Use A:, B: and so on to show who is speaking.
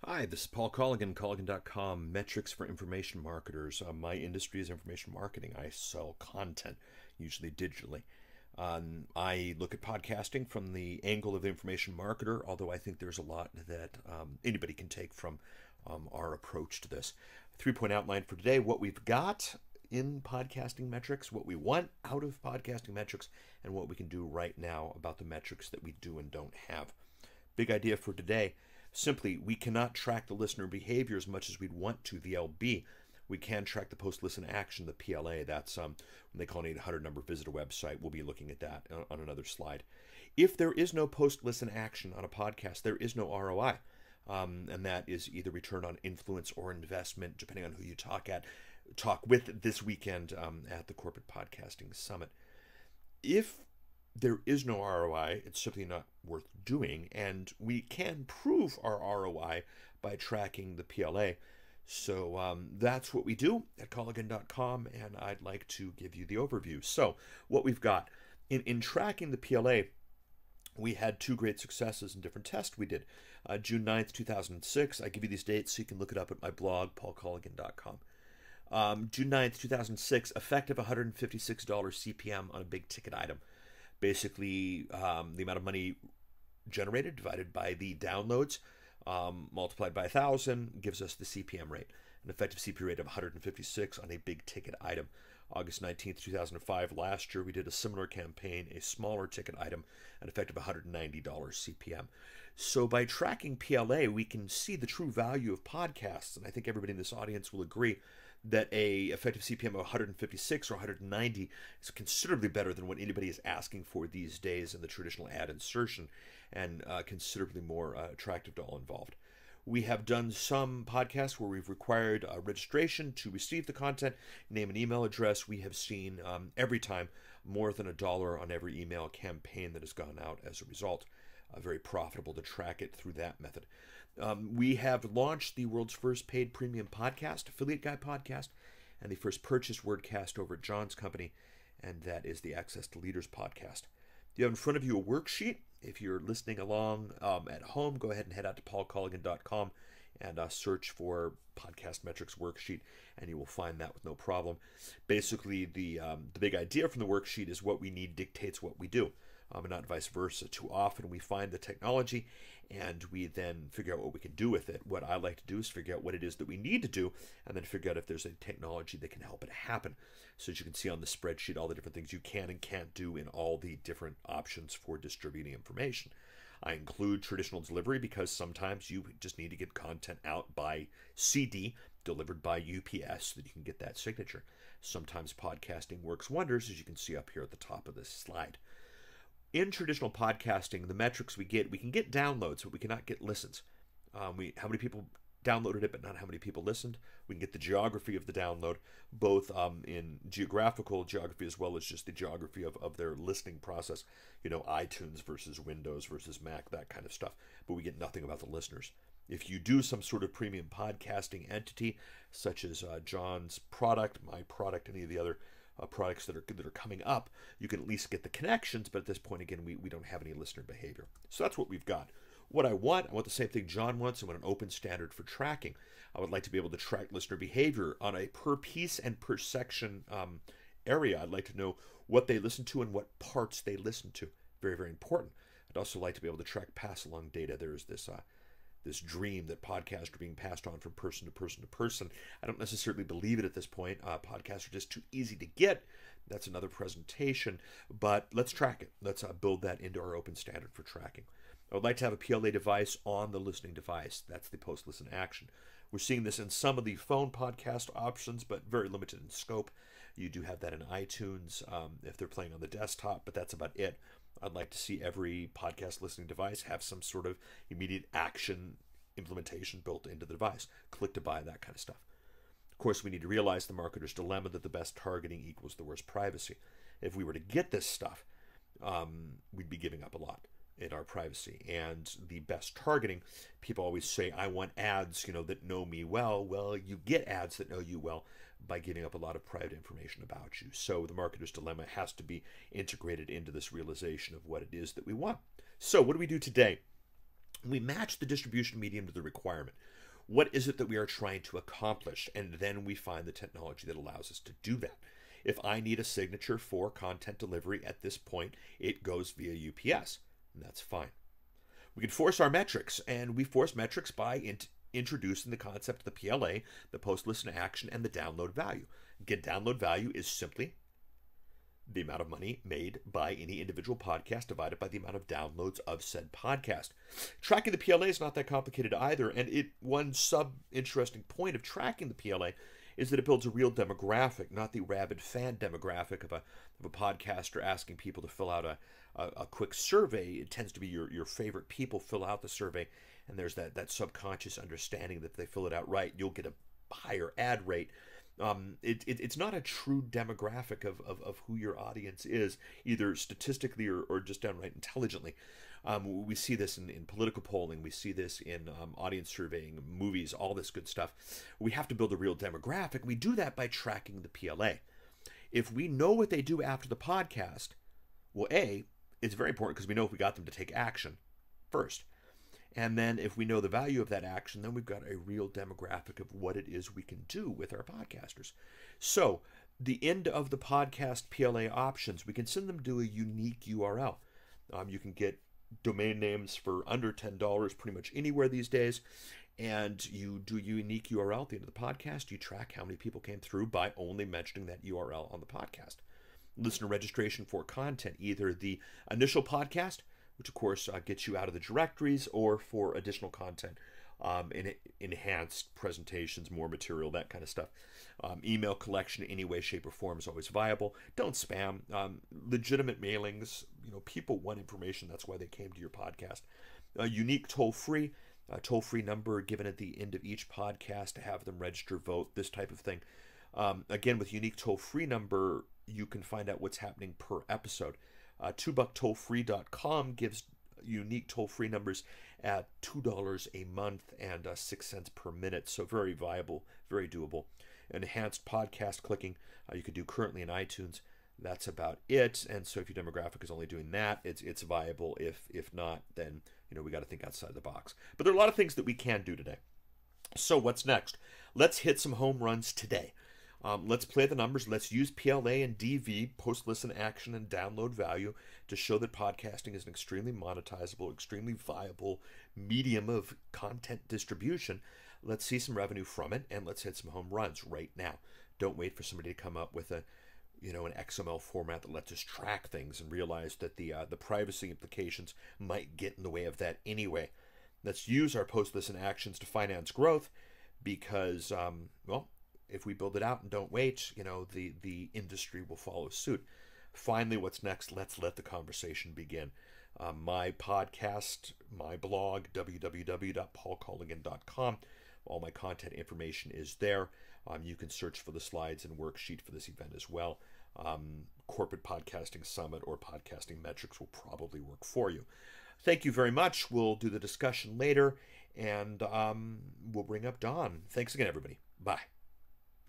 A: Hi, this is Paul Colligan, Colligan.com, metrics for information marketers. My industry is information marketing. I sell content, usually digitally. I look at podcasting from the angle of the information marketer, although I think there's a lot that anybody can take from our approach to this. 3-point outline for today: what we've got in podcasting metrics, what we want out of podcasting metrics, and what we can do right now about the metrics that we do and don't have. Big idea for today: simply, we cannot track the listener behavior as much as we'd want to, the LB. We can track the post-listen action, the PLA. That's when they call an 800 number, visit a website. We'll be looking at that on another slide. If there is no post-listen action on a podcast, there is no ROI. And that is either return on influence or investment, depending on who you talk with this weekend at the Corporate Podcasting Summit. If there is no ROI, it's simply not worth doing, and we can prove our ROI by tracking the PLA. So that's what we do at Colligan.com, and I'd like to give you the overview. So what we've got in tracking the PLA, we had two great successes in different tests we did. June 9th, 2006. I give you these dates so you can look it up at my blog, paulcolligan.com. June 9th, 2006, effective $156 CPM on a big ticket item. Basically, the amount of money generated divided by the downloads multiplied by 1,000 gives us the CPM rate, an effective CPM rate of 156 on a big ticket item. August 19th, 2005, last year, we did a similar campaign, a smaller ticket item, an effective $190 CPM. So by tracking PLA, we can see the true value of podcasts, and I think everybody in this audience will agree that a effective CPM of 156 or 190 is considerably better than what anybody is asking for these days in the traditional ad insertion, and considerably more attractive to all involved. We have done some podcasts where we've required registration to receive the content, name and email address. We have seen every time more than $1 on every email campaign that has gone out as a result. Very profitable to track it through that method. We have launched the world's first paid premium podcast, Affiliate Guy Podcast, and the first purchased wordcast over at John's company, and that is the Access to Leaders podcast. You have in front of you a worksheet. If you're listening along at home, go ahead and head out to paulcolligan.com and search for Podcast Metrics Worksheet, and you will find that with no problem. Basically, the big idea from the worksheet is what we need dictates what we do, and not vice versa. Too often we find the technology and we then figure out what we can do with it. What I like to do is figure out what it is that we need to do and then figure out if there's a technology that can help it happen. So as you can see on the spreadsheet, all the different things you can and can't do in all the different options for distributing information. I include traditional delivery because sometimes you just need to get content out by CD, delivered by UPS, so that you can get that signature. Sometimes podcasting works wonders, as you can see up here at the top of this slide. In traditional podcasting, the metrics we can get downloads, but we cannot get listens. How many people downloaded it, but not how many people listened. We can get the geography of the download, both in geographical geography as well as just the geography of their listening process. You know, iTunes versus Windows versus Mac, that kind of stuff. But we get nothing about the listeners. If you do some sort of premium podcasting entity, such as John's product, my product, any of the other products that are coming up, you can at least get the connections, but at this point, again, we don't have any listener behavior. So that's what we've got. What I want the same thing John wants. I want an open standard for tracking. I would like to be able to track listener behavior on a per piece and per section area. I'd like to know what they listen to and what parts they listen to. Very, very important. I'd also like to be able to track pass-along data. There's this dream that podcasts are being passed on from person to person to person. I don't necessarily believe it at this point. Podcasts are just too easy to get. That's another presentation, but let's track it. Let's build that into our open standard for tracking. I would like to have a PLA device on the listening device. That's the post-listen action. We're seeing this in some of the phone podcast options, but very limited in scope. You do have that in iTunes if they're playing on the desktop, but that's about it. I'd like to see every podcast listening device have some sort of immediate action implementation built into the device. Click to buy, that kind of stuff. Of course, we need to realize the marketer's dilemma that the best targeting equals the worst privacy. If we were to get this stuff, we'd be giving up a lot in our privacy. And the best targeting, people always say, I want ads, that know me well. Well, you get ads that know you well by giving up a lot of private information about you. So the marketer's dilemma has to be integrated into this realization of what it is that we want. So what do we do today? We match the distribution medium to the requirement. What is it that we are trying to accomplish? And then we find the technology that allows us to do that. If I need a signature for content delivery at this point, it goes via UPS, and that's fine. We can force our metrics, and we force metrics by introducing the concept of the PLA, the post-listen action, and the download value. Again, download value is simply the amount of money made by any individual podcast divided by the amount of downloads of said podcast. Tracking the PLA is not that complicated either, and one sub-interesting point of tracking the PLA is that it builds a real demographic, not the rabid fan demographic of a podcaster asking people to fill out a quick survey. It tends to be your favorite people fill out the survey, and there's that subconscious understanding that if they fill it out right, you'll get a higher ad rate. It's not a true demographic of who your audience is, either statistically or just downright intelligently. We see this in political polling. We see this in audience surveying, movies, all this good stuff. We have to build a real demographic. We do that by tracking the PLA. If we know what they do after the podcast, well, A, it's very important because we know if we got them to take action first. And then if we know the value of that action, then we've got a real demographic of what it is we can do with our podcasters. So the end of the podcast PLA options, we can send them to a unique URL. You can get domain names for under $10 pretty much anywhere these days. And you do a unique URL at the end of the podcast. You track how many people came through by only mentioning that URL on the podcast. Listener registration for content, either the initial podcast, which of course gets you out of the directories, or for additional content, enhanced presentations, more material, that kind of stuff. Email collection in any way, shape, or form is always viable. Don't spam. Legitimate mailings, people want information. That's why they came to your podcast. Unique toll-free number given at the end of each podcast to have them register, vote, this type of thing. Again, with unique toll-free number, you can find out what's happening per episode. $2tollfree.com gives unique toll-free numbers at $2 a month and 6 cents per minute. So very viable, very doable. Enhanced podcast clicking you can do currently in iTunes. That's about it. And so if your demographic is only doing that, it's viable. If not, then we got to think outside the box. But there are a lot of things that we can do today. So what's next? Let's hit some home runs today. Let's play the numbers. Let's use PLA and DV, post-listen action and download value, to show that podcasting is an extremely monetizable, extremely viable medium of content distribution. Let's see some revenue from it, and let's hit some home runs right now. Don't wait for somebody to come up with an XML format that lets us track things and realize that the privacy implications might get in the way of that anyway. Let's use our post-listen actions to finance growth because, if we build it out and don't wait, the industry will follow suit. Finally, what's next? Let's let the conversation begin. My podcast, my blog, www.paulcolligan.com. All my content information is there. You can search for the slides and worksheet for this event as well. Corporate Podcasting Summit or Podcasting Metrics will probably work for you. Thank you very much. We'll do the discussion later, and we'll bring up Don. Thanks again, everybody. Bye.